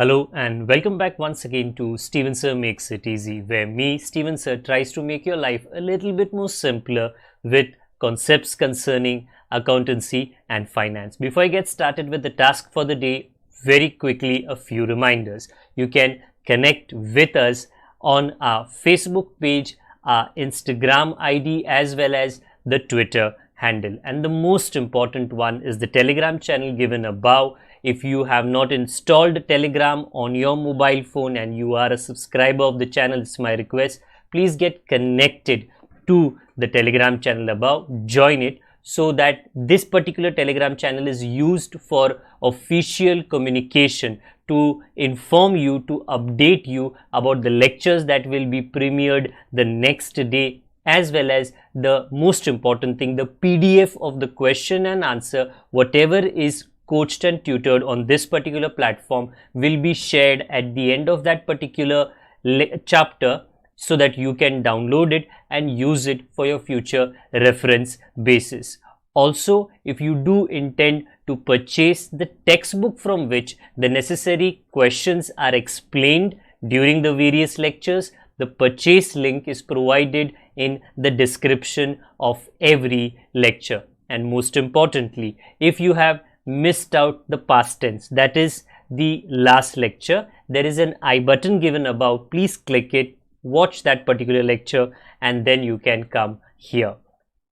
Hello and welcome back once again to Steven Sir Makes It Easy, where me, Steven Sir, tries to make your life a little bit more simpler with concepts concerning accountancy and finance. Before I get started with the task for the day, very quickly a few reminders. You can connect with us on our Facebook page, our Instagram ID, as well as the Twitter handle. And the most important one is the Telegram channel given above. If you have not installed Telegram on your mobile phone and you are a subscriber of the channel, it's my request, please get connected to the Telegram channel above, join it, so that this particular Telegram channel is used for official communication to inform you, to update you about the lectures that will be premiered the next day, as well as the most important thing, the PDF of the question and answer, whatever is coached and tutored on this particular platform will be shared at the end of that particular chapter, so that you can download it and use it for your future reference basis. Also, if you do intend to purchase the textbook from which the necessary questions are explained during the various lectures, the purchase link is provided in the description of every lecture. And most importantly, if you have missed out the past tense, that is the last lecture, there is an I button given above. Please click it, watch that particular lecture, and then you can come here.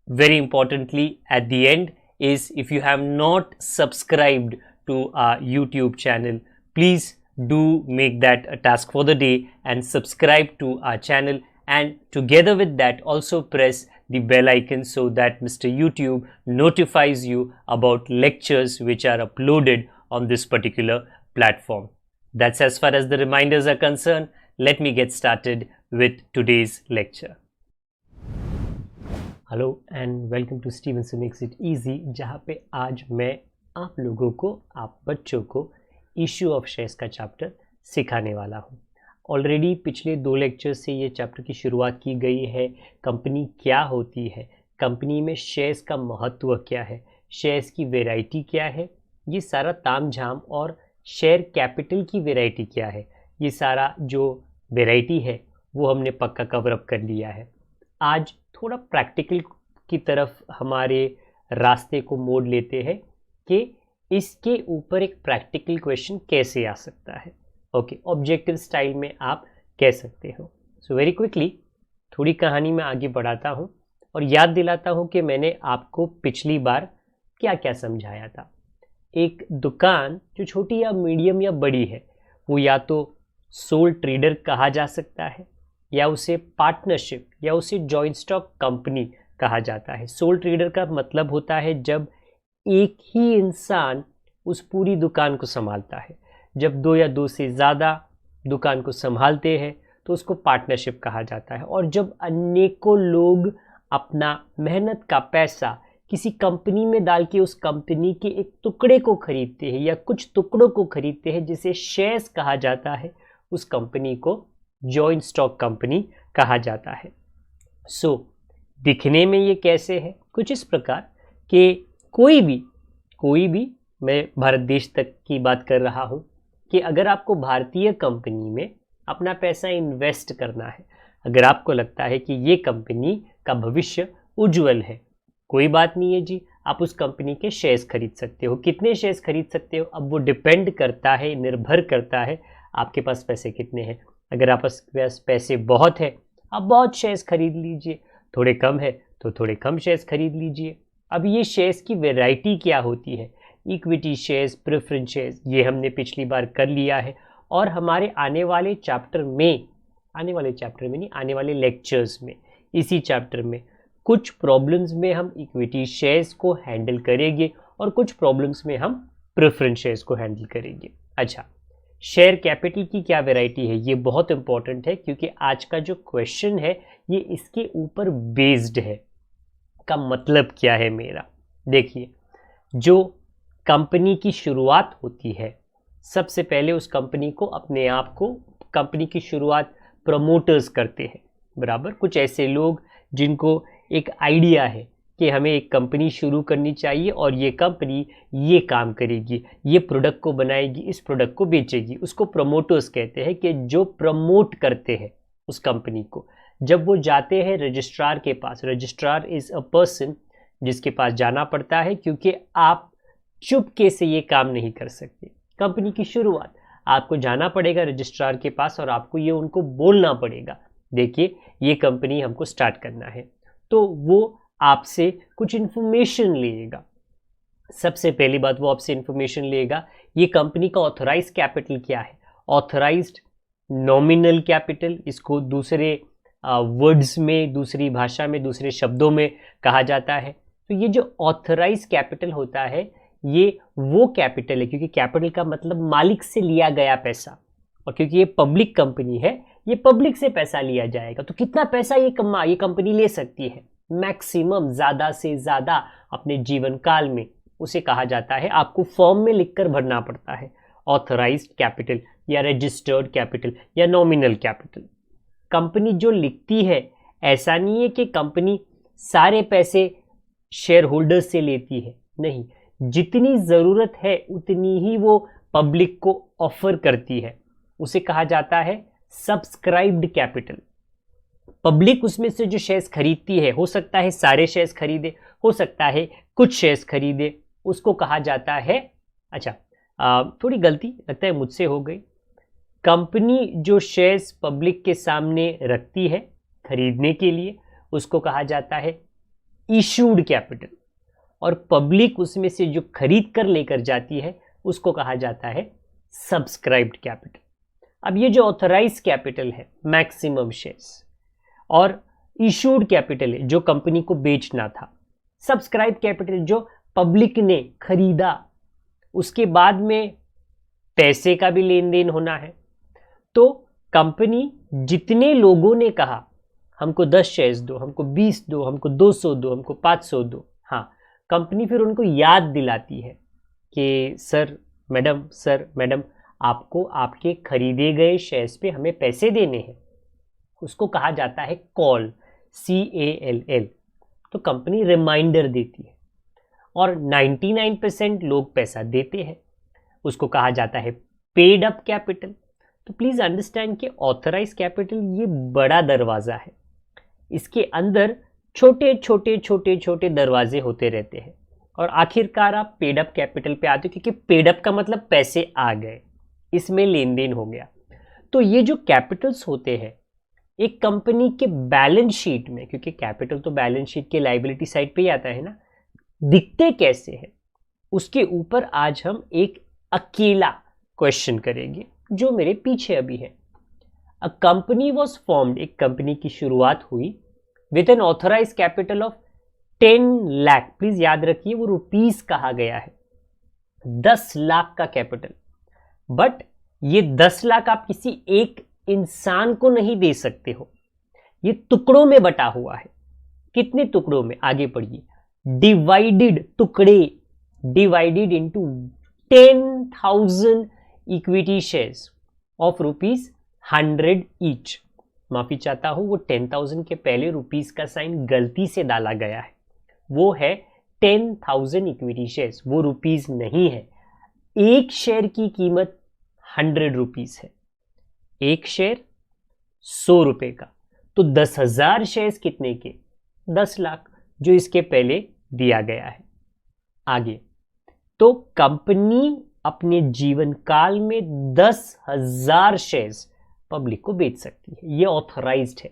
Very importantly, at the end is, if you have not subscribed to our YouTube channel, please do make that a task for the day and subscribe to our channel, and together with that also press the bell icon so that Mr. YouTube notifies you about lectures which are uploaded on this particular platform. That's as far as the reminders are concerned. Let me get started with today's lecture. Hello and welcome to Steven Sir Makes It Easy, जहाँ पे आज मैं आप लोगों को, आप बच्चों को इश्यू ऑफ शेयर्स का चैप्टर सिखाने वाला हूँ। ऑलरेडी पिछले 2 लेक्चर से ये चैप्टर की शुरुआत की गई है। कंपनी क्या होती है, कंपनी में शेयर्स का महत्व क्या है, शेयर्स की वैरायटी क्या है, ये सारा तामझाम, और शेयर कैपिटल की वैरायटी क्या है, ये सारा जो वैरायटी है वो हमने पक्का कवर अप कर लिया है। आज थोड़ा प्रैक्टिकल की तरफ हमारे रास्ते को मोड़ लेते हैं कि इसके ऊपर एक प्रैक्टिकल क्वेश्चन कैसे आ सकता है। ओके, ऑब्जेक्टिव स्टाइल में आप कह सकते हो। सो वेरी क्विकली थोड़ी कहानी में आगे बढ़ाता हूँ और याद दिलाता हूँ कि मैंने आपको पिछली बार क्या क्या समझाया था। एक दुकान जो छोटी या मीडियम या बड़ी है, वो या तो सोल ट्रेडर कहा जा सकता है, या उसे पार्टनरशिप या उसे जॉइंट स्टॉक कंपनी कहा जाता है। सोल ट्रेडर का मतलब होता है जब एक ही इंसान उस पूरी दुकान को संभालता है। जब 2 या 2 से ज़्यादा दुकान को संभालते हैं तो उसको पार्टनरशिप कहा जाता है। और जब अनेकों लोग अपना मेहनत का पैसा किसी कंपनी में डाल के उस कंपनी के एक टुकड़े को खरीदते हैं या कुछ टुकड़ों को खरीदते हैं, जिसे शेयर्स कहा जाता है, उस कंपनी को जॉइंट स्टॉक कंपनी कहा जाता है। सो दिखने में ये कैसे है? कुछ इस प्रकार कि कोई भी मैं भारत देश तक की बात कर रहा हूँ कि अगर आपको भारतीय कंपनी में अपना पैसा इन्वेस्ट करना है, अगर आपको लगता है कि ये कंपनी का भविष्य उज्जवल है, कोई बात नहीं है जी, आप उस कंपनी के शेयर्स खरीद सकते हो। कितने शेयर्स खरीद सकते हो, अब वो डिपेंड करता है, निर्भर करता है आपके पास पैसे कितने हैं। अगर आपके पास पैसे बहुत है, आप बहुत शेयर्स खरीद लीजिए, थोड़े कम है तो थोड़े कम शेयर्स खरीद लीजिए। अब ये शेयर्स की वैरायटी क्या होती है, इक्विटी शेयर्स, प्रेफरेंस शेयर्स, ये हमने पिछली बार कर लिया है। और हमारे आने वाले लेक्चर्स में, इसी चैप्टर में कुछ प्रॉब्लम्स में हम इक्विटी शेयर्स को हैंडल करेंगे और कुछ प्रॉब्लम्स में हम प्रेफरेंस शेयर्स को हैंडल करेंगे। अच्छा, शेयर कैपिटल की क्या वैरायटी है, ये बहुत इंपॉर्टेंट है, क्योंकि आज का जो क्वेश्चन है ये इसके ऊपर बेस्ड है। का मतलब क्या है मेरा, देखिए, जो कंपनी की शुरुआत होती है, सबसे पहले उस कंपनी को, अपने आप को, कंपनी की शुरुआत प्रमोटर्स करते हैं, बराबर। कुछ ऐसे लोग जिनको एक आइडिया है कि हमें एक कंपनी शुरू करनी चाहिए और ये कंपनी ये काम करेगी, ये प्रोडक्ट को बनाएगी, इस प्रोडक्ट को बेचेगी। उसको प्रमोटर्स कहते हैं, कि जो प्रमोट करते हैं उस कंपनी को। जब वो जाते हैं रजिस्ट्रार के पास, रजिस्ट्रार इज़ अ पर्सन जिसके पास जाना पड़ता है, क्योंकि आप चुपके से ये काम नहीं कर सकते। कंपनी की शुरुआत आपको जाना पड़ेगा रजिस्ट्रार के पास और आपको ये उनको बोलना पड़ेगा, देखिए ये कंपनी हमको स्टार्ट करना है। तो वो आपसे कुछ इन्फॉर्मेशन लेगा। सबसे पहली बात, वो आपसे इन्फॉर्मेशन लेगा ये कंपनी का ऑथराइज कैपिटल क्या है। ऑथराइज्ड नॉमिनल कैपिटल, इसको दूसरे वर्ड्स में, दूसरी भाषा में, दूसरे शब्दों में कहा जाता है। तो ये जो ऑथराइज कैपिटल होता है, ये वो कैपिटल है, क्योंकि कैपिटल का मतलब मालिक से लिया गया पैसा, और क्योंकि ये पब्लिक कंपनी है, ये पब्लिक से पैसा लिया जाएगा। तो कितना पैसा ये कंपनी ले सकती है, मैक्सिमम, ज़्यादा से ज़्यादा अपने जीवन काल में, उसे कहा जाता है, आपको फॉर्म में लिखकर भरना पड़ता है, ऑथराइज्ड कैपिटल या रजिस्टर्ड कैपिटल या नॉमिनल कैपिटल। कंपनी जो लिखती है, ऐसा नहीं है कि कंपनी सारे पैसे शेयर होल्डर्स से लेती है, नहीं, जितनी ज़रूरत है उतनी ही वो पब्लिक को ऑफर करती है, उसे कहा जाता है सब्सक्राइब्ड कैपिटल। पब्लिक उसमें से जो शेयर्स खरीदती है, हो सकता है सारे शेयर्स खरीदे, हो सकता है कुछ शेयर्स खरीदे, उसको कहा जाता है, अच्छा थोड़ी गलती लगता है मुझसे हो गई, कंपनी जो शेयर्स पब्लिक के सामने रखती है खरीदने के लिए, उसको कहा जाता है इशूड कैपिटल, और पब्लिक उसमें से जो खरीद कर लेकर जाती है उसको कहा जाता है सब्सक्राइब्ड कैपिटल। अब ये जो ऑथराइज कैपिटल है, मैक्सिमम शेयर्स, और इशूड कैपिटल है जो कंपनी को बेचना था, सब्सक्राइब कैपिटल जो पब्लिक ने खरीदा, उसके बाद में पैसे का भी लेन देन होना है। तो कंपनी जितने लोगों ने कहा हमको 10 शेयर्स दो, हमको 20 दो, हमको 200 दो, हमको 500 दो, हाँ, कंपनी फिर उनको याद दिलाती है कि सर मैडम आपको आपके खरीदे गए शेयर्स पे हमें पैसे देने हैं, उसको कहा जाता है कॉल, CALL। तो कंपनी रिमाइंडर देती है और 99% लोग पैसा देते हैं, उसको कहा जाता है पेड अप कैपिटल। तो प्लीज़ अंडरस्टैंड कि ऑथराइज कैपिटल ये बड़ा दरवाज़ा है, इसके अंदर छोटे छोटे छोटे छोटे दरवाजे होते रहते हैं, और आखिरकार आप पेड अप कैपिटल पे आते हो, क्योंकि पेड अप का मतलब पैसे आ गए, इसमें लेन देन हो गया। तो ये जो कैपिटल्स होते हैं एक कंपनी के बैलेंस शीट में, क्योंकि कैपिटल तो बैलेंस शीट के लायबिलिटी साइड पे ही आता है ना, दिखते कैसे हैं उसके ऊपर आज हम एक अकेला क्वेश्चन करेंगे जो मेरे पीछे अभी है। अ कंपनी वॉज फॉर्म्ड, एक कंपनी की शुरुआत हुई with an authorise capital of 10 lakh, please याद रखिए वो रुपीस कहा गया है, 10 लाख का कैपिटल। बट ये 10 लाख आप किसी एक इंसान को नहीं दे सकते हो, ये टुकड़ों में बटा हुआ है। कितने टुकड़ों में, आगे पढ़िए, डिवाइडेड, टुकड़े, divided into 10,000 equity shares of ₹100 each. माफी चाहता हूं, वो 10,000 के पहले रुपीस का साइन गलती से डाला गया है, वो है 10,000 इक्विटी शेयर्स, वो रुपीस नहीं है। एक शेयर की कीमत 100 रुपीस है, एक शेयर 100 रुपए का, तो 10,000 शेयर्स कितने के, 10 लाख, जो इसके पहले दिया गया है। आगे, तो कंपनी अपने जीवन काल में 10,000 शेयर्स पब्लिक को बेच सकती है, ये ऑथराइज्ड है।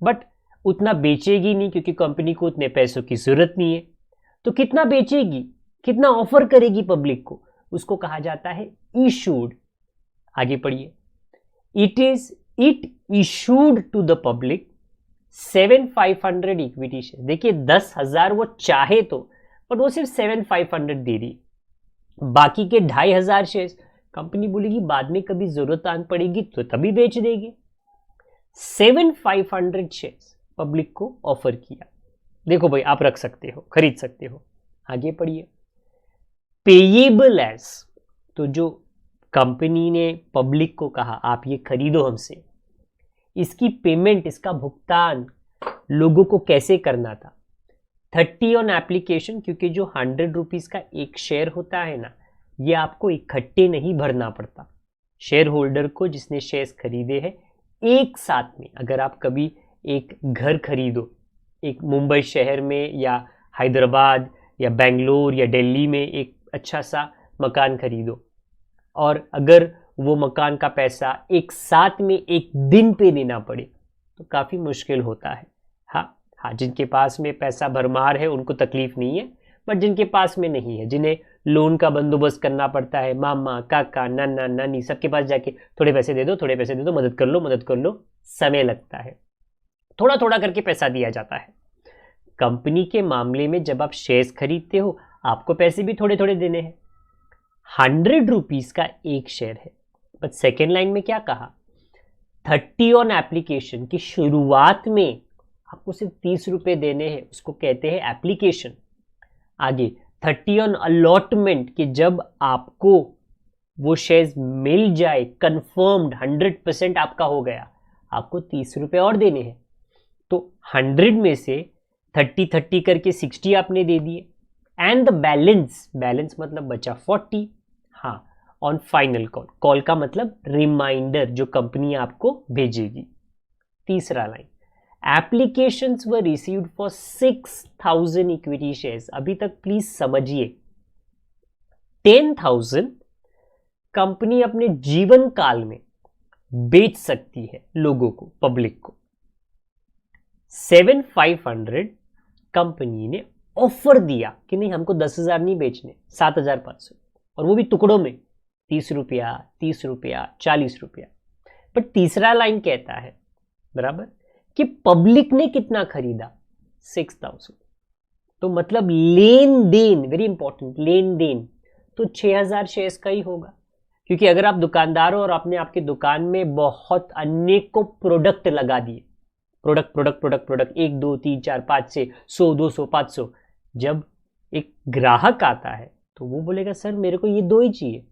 बट उतना बेचेगी नहीं, क्योंकि कंपनी को उतने पैसों की जरूरत नहीं है। तो कितना बेचेगी, कितना ऑफर करेगी पब्लिक को, उसको कहा जाता है इशूड। आगे पढ़िए, it issued to the public 7,500 equity share. देखिए 10,000 वो चाहे तो, पर वो सिर्फ 7,500 दे रही, बाकी के 2,500 शेयर्स कंपनी बोलेगी बाद में कभी जरूरत आन पड़ेगी तो तभी बेच देगी। 7,500 शेयर्स पब्लिक को ऑफर किया, देखो भाई आप रख सकते हो, खरीद सकते हो। आगे पढ़िए, पेएबल एज, तो जो कंपनी ने पब्लिक को कहा आप ये खरीदो हमसे, इसकी पेमेंट, इसका भुगतान लोगों को कैसे करना था, 30 ऑन एप्लीकेशन, क्योंकि जो 100 रुपीज का एक शेयर होता है ना, ये आपको इकट्ठे नहीं भरना पड़ता। शेयर होल्डर को, जिसने शेयर्स खरीदे हैं, एक साथ में, अगर आप कभी एक घर खरीदो, एक मुंबई शहर में या हैदराबाद या बेंगलोर या दिल्ली में एक अच्छा सा मकान खरीदो, और अगर वो मकान का पैसा एक साथ में एक दिन पे देना पड़े तो काफ़ी मुश्किल होता है। हाँ, जिनके पास में पैसा भरमार है उनको तकलीफ नहीं है, बट जिनके पास में नहीं है, जिन्हें लोन का बंदोबस्त करना पड़ता है, मामा काका नाना नानी सबके पास जाके थोड़े पैसे दे दो, थोड़े पैसे दे दो, मदद कर लो, समय लगता है, थोड़ा थोड़ा करके पैसा दिया जाता है। कंपनी के मामले में जब आप शेयर्स खरीदते हो, आपको पैसे भी थोड़े थोड़े देने हैं। 100 रुपीज का एक शेयर है, बट सेकेंड लाइन में क्या कहा, 30 ऑन एप्लीकेशन की शुरुआत में आपको सिर्फ 30 रुपए देने हैं, उसको कहते हैं एप्लीकेशन। आगे 30 ऑन अलॉटमेंट, कि जब आपको वो शेयर्स मिल जाए, कंफर्म्ड 100% आपका हो गया, आपको 30 रुपए और देने हैं। तो 100 में से 30 करके 60 आपने दे दिए, एंड द बैलेंस मतलब बचा 40। हाँ, ऑन फाइनल कॉल का मतलब रिमाइंडर जो कंपनी आपको भेजेगी। तीसरा line, applications were received for 6000 equity shares. अभी तक प्लीज समझिए, 10,000 कंपनी अपने जीवन काल में बेच सकती है लोगों को, पब्लिक को। 7,500 कंपनी ने ऑफर दिया कि नहीं, हमको 10,000 नहीं बेचने, 7,500, और वो भी टुकड़ों में, 30 रुपया 30 रुपया 40 रुपया। बट तीसरा लाइन कहता है बराबर कि पब्लिक ने कितना खरीदा, 6,000। तो मतलब लेन देन, वेरी इंपॉर्टेंट, लेन देन तो 6,000 शेयर्स का ही होगा, क्योंकि अगर आप दुकानदार हो और आपने आपके दुकान में बहुत अनेकों प्रोडक्ट लगा दिए, प्रोडक्ट 1 2 3 4 5 से 100 200 500, जब एक ग्राहक आता है तो वो बोलेगा सर मेरे को ये 2 ही चाहिए,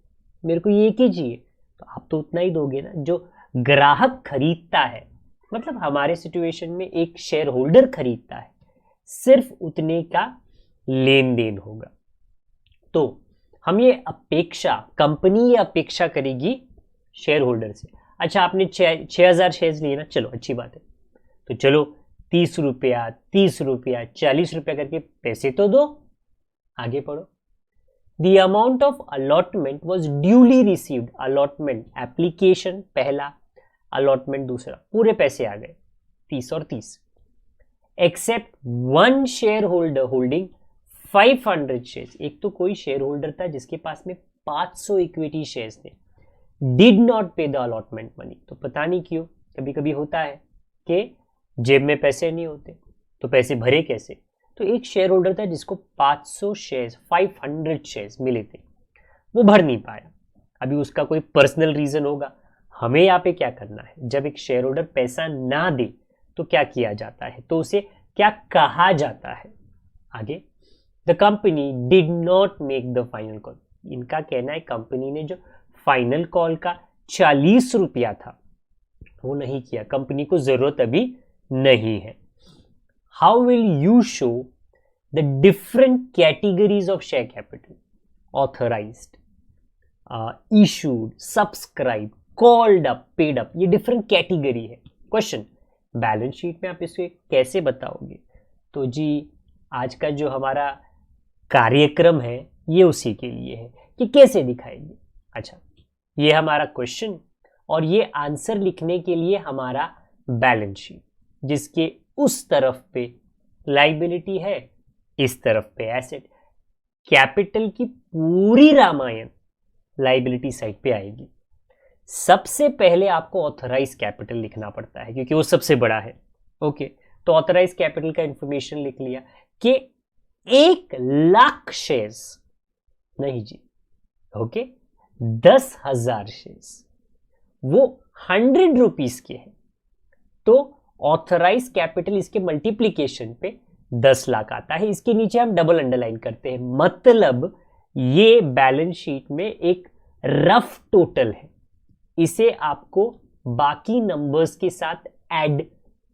मेरे को ये 1 ही चाहिए, तो आप तो उतना ही दोगे ना जो ग्राहक खरीदता है। मतलब हमारे सिचुएशन में एक शेयर होल्डर खरीदता है, सिर्फ उतने का लेन देन होगा। तो हम ये अपेक्षा, कंपनी ये अपेक्षा करेगी शेयर होल्डर से। अच्छा, आपने 6,000 शेयर्स लिए ना, चलो अच्छी बात है, तो चलो 30 रुपया 30 रुपया 40 रुपया करके पैसे तो दो, आगे पढ़ो। The amount of allotment was duly received, allotment application पहला, अलॉटमेंट दूसरा, पूरे पैसे आ गए 30 और 30, except 1 share holder holding 500 shares. एक तो कोई शेयर होल्डर था जिसके पास में 500 इक्विटी शेयर्स थे, डिड नॉट पे द अलॉटमेंट मनी। तो पता नहीं क्यों, कभी कभी होता है कि जेब में पैसे नहीं होते, तो पैसे भरे कैसे। तो एक शेयर होल्डर था जिसको 500 शेयर्स 500 शेयर्स मिले थे, वो भर नहीं पाया। अभी उसका कोई पर्सनल रीजन होगा। हमें यहाँ पे क्या करना है, जब एक शेयर होल्डर पैसा ना दे तो क्या किया जाता है, तो उसे क्या कहा जाता है। आगे, the company did not make the final call. इनका कहना है कंपनी ने जो फाइनल कॉल का 40 रुपया था वो नहीं किया, कंपनी को जरूरत अभी नहीं है। How will you show the different categories of share capital, authorised, issued, subscribe, called up, paid up, ये डिफरेंट कैटेगरी है। क्वेश्चन, बैलेंस शीट में आप इसे कैसे बताओगे। तो जी आज का जो हमारा कार्यक्रम है ये उसी के लिए है कि कैसे दिखाएंगे। अच्छा, ये हमारा क्वेश्चन, और ये आंसर लिखने के लिए हमारा बैलेंस शीट, जिसके उस तरफ पे लाइबिलिटी है, इस तरफ पे एसेट। कैपिटल की पूरी रामायण लाइबिलिटी साइड पे आएगी। सबसे पहले आपको ऑथराइज कैपिटल लिखना पड़ता है क्योंकि वो सबसे बड़ा है। ओके, तो ऑथराइज कैपिटल का इंफॉर्मेशन लिख लिया कि 1,00,000 शेयर्स नहीं जी, ओके, 10,000 शेयर्स, वो 100 रुपीज के हैं, तो ऑथराइज कैपिटल इसके मल्टीप्लीकेशन पे 10 लाख आता है। इसके नीचे हम डबल अंडरलाइन करते हैं, मतलब ये बैलेंस शीट में एक रफ टोटल है, इसे आपको बाकी नंबर्स के साथ ऐड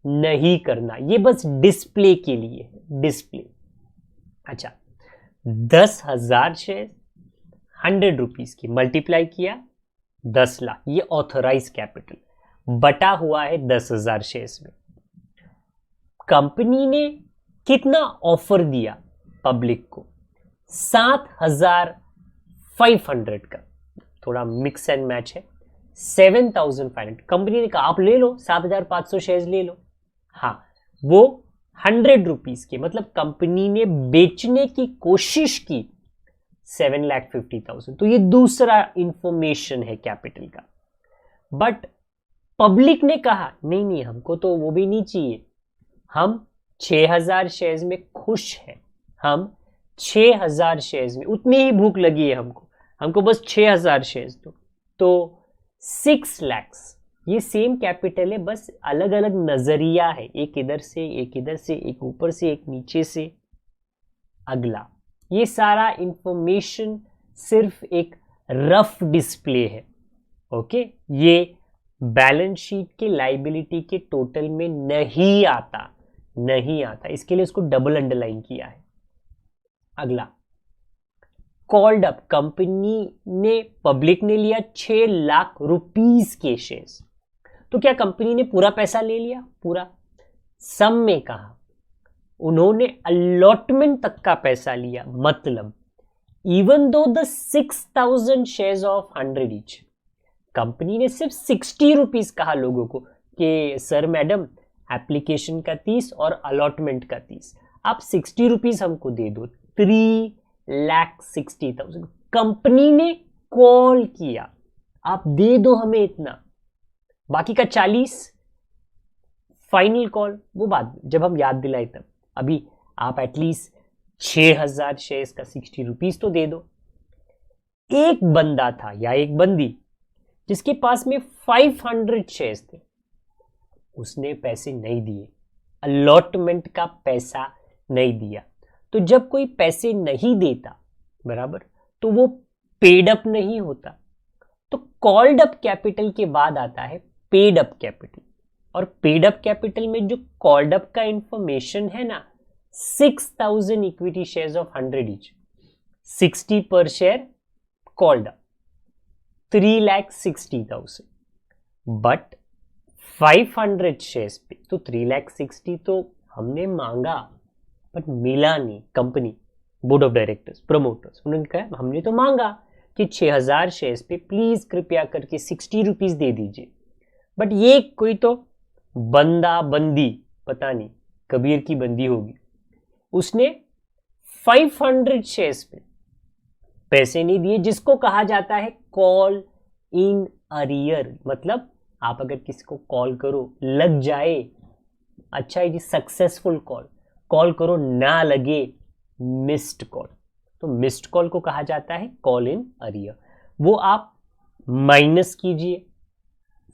नहीं करना, ये बस डिस्प्ले के लिए है, डिस्प्ले। अच्छा, 10,000 शेयर 100 रुपीज की मल्टीप्लाई किया 10 लाख, ये ऑथराइज कैपिटल बटा हुआ है 10,000 शेयर्स में। कंपनी ने कितना ऑफर दिया पब्लिक को? 7,500 का, थोड़ा मिक्स एंड मैच है। 7,500 कंपनी ने कहा आप ले लो, 7,500 शेयर्स ले लो। हाँ, वो 100 रुपीज के, मतलब कंपनी ने बेचने की कोशिश की 7,50,000। तो ये दूसरा इंफॉर्मेशन है कैपिटल का। बट पब्लिक ने कहा नहीं नहीं, हमको तो वो भी नहीं चाहिए, हम 6,000 शेयर्स में खुश हैं, हम 6,000 शेयर्स में, उतनी ही भूख लगी है हमको बस 6,000 शेयर्स दो। तो 6 लाख, ये सेम कैपिटल है, बस अलग अलग नजरिया है, एक इधर से एक इधर से, एक ऊपर से एक नीचे से। अगला, ये सारा इंफॉर्मेशन सिर्फ एक रफ डिस्प्ले है। ओके, ये बैलेंस शीट के लाइबिलिटी के टोटल में नहीं आता, इसके लिए उसको डबल अंडरलाइन किया है। अगला, कॉल्ड अप, कंपनी ने, पब्लिक ने लिया 6 लाख रुपीस के शेयर्स। तो क्या कंपनी ने पूरा पैसा ले लिया? पूरा सम में कहा, उन्होंने अलॉटमेंट तक का पैसा लिया। मतलब even though the 6,000 shares of 100 each, company ने सिर्फ 60 रुपीज कहा लोगों को कि सर मैडम एप्लीकेशन का 30 और अलॉटमेंट का 30, आप 60 रुपीज हमको दे दो। 3,60,000 कंपनी ने कॉल किया, आप दे दो हमें इतना, बाकी का 40 फाइनल कॉल वो बाद जब हम याद दिलाए तब। अभी आप एटलीस्ट 6,000 शेयर्स का 60 रुपीज तो दे दो। एक बंदा था या एक बंदी जिसके पास में 500 शेयर्स थे, उसने पैसे नहीं दिए, अलॉटमेंट का पैसा नहीं दिया। तो जब कोई पैसे नहीं देता, बराबर, तो वो पेड अप नहीं होता। तो कॉल्ड अप कैपिटल के बाद आता है पेड अप कैपिटल, और पेड अप कैपिटल में जो कॉल्ड अप का इंफॉर्मेशन है ना, 6,000 इक्विटी शेयर्स ऑफ 100 ईच, 60 पर share called up, 3,60,000। But 500 shares पे तो 3,60,000 तो हमने मांगा, बट मिला नहीं। Company board of directors, promoters, उन्होंने कहा हमने तो मांगा कि 6,000 शेयर्स पे प्लीज कृपया करके 60 रुपीज दे दीजिए। बट ये कोई तो बंदा बंदी, पता नहीं कबीर की बंदी होगी, उसने 500 शेयर्स पे पैसे नहीं दिए, जिसको कहा जाता है कॉल इन अरियर। मतलब आप अगर किसी को कॉल करो लग जाए, अच्छा है जी, सक्सेसफुल कॉल करो ना लगे, मिस्ड कॉल। तो मिस्ड कॉल को कहा जाता है कॉल इन अरियर। वो आप माइनस कीजिए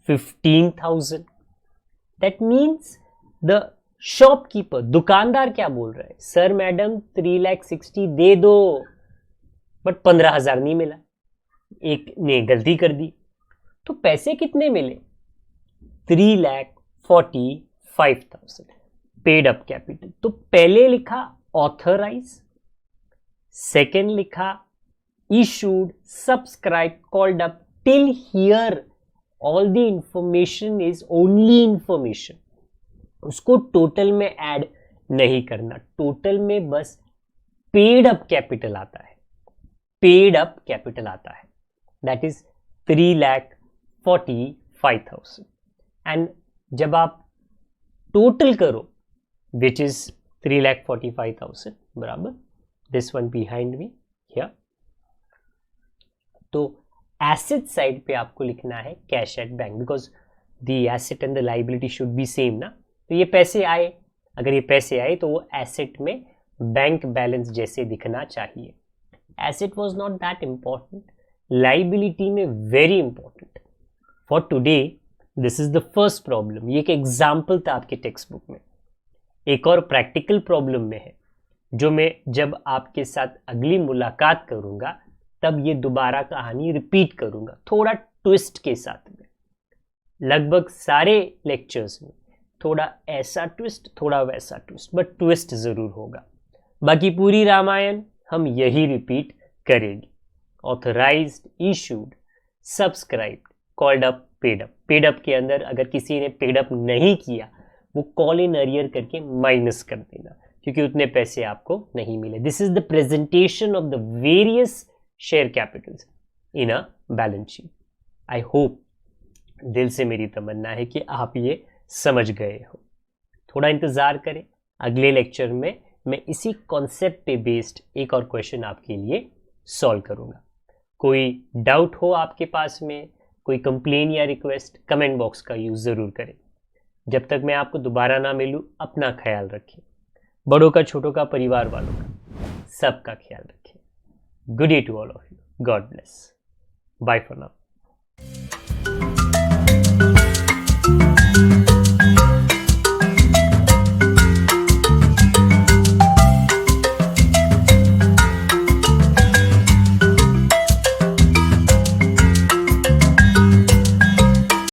15,000, दैट मीन्स द शॉपकीपर, दुकानदार क्या बोल रहा है, सर मैडम 3,60,000 दे दो, बट 15,000 नहीं मिला, एक ने गलती कर दी। तो पैसे कितने मिले? 3,45,000 पेड अप कैपिटल। तो पहले लिखा ऑथराइज, सेकेंड लिखा issued, subscribe, called up. Till here all the information is only information, उसको टोटल में ऐड नहीं करना। टोटल में बस पेड अप कैपिटल आता है, पेड अप कैपिटल आता है, दैट इज 3,45,000। एंड जब आप टोटल करो विच इज 3,45,000 बराबर this one behind me here, तो एसेट साइड पे आपको लिखना है cash at bank, because the asset and the liability should be same ना। तो ये पैसे आए, अगर ये पैसे आए तो वो एसेट में बैंक बैलेंस जैसे दिखना चाहिए। Asset was not that important, liability में very important. For today this is the first problem, ये एक एग्जाम्पल था आपके टेक्स्ट बुक में। एक और प्रैक्टिकल प्रॉब्लम में है जो मैं जब आपके साथ अगली मुलाकात करूंगा तब ये दोबारा कहानी रिपीट करूंगा, थोड़ा ट्विस्ट के साथ में। लगभग सारे लेक्चर्स में थोड़ा ऐसा ट्विस्ट, थोड़ा वैसा ट्विस्ट, बट ट्विस्ट जरूर होगा। बाकी पूरी रामायण हम यही रिपीट करेंगे। Authorised, issued, subscribe, called up, paid up. Paid up के अंदर अगर किसी ने पेड अप नहीं किया वो कॉल इन अरियर करके माइनस कर देना, क्योंकि उतने पैसे आपको नहीं मिले। This is the presentation of the various share Capitals in a balance sheet. I hope, दिल से मेरी तमन्ना है कि आप ये समझ गए हो। थोड़ा इंतजार करें, अगले लेक्चर में मैं इसी कॉन्सेप्ट पे बेस्ड एक और क्वेश्चन आपके लिए सॉल्व करूंगा। कोई डाउट हो आपके पास में, कोई कंप्लेन या रिक्वेस्ट, कमेंट बॉक्स का यूज जरूर करें। जब तक मैं आपको दोबारा ना मिलूं, अपना ख्याल रखें, बड़ों का, छोटों का, परिवार वालों का, सबका ख्याल रखें। Good day to all of you. God bless. Bye for now.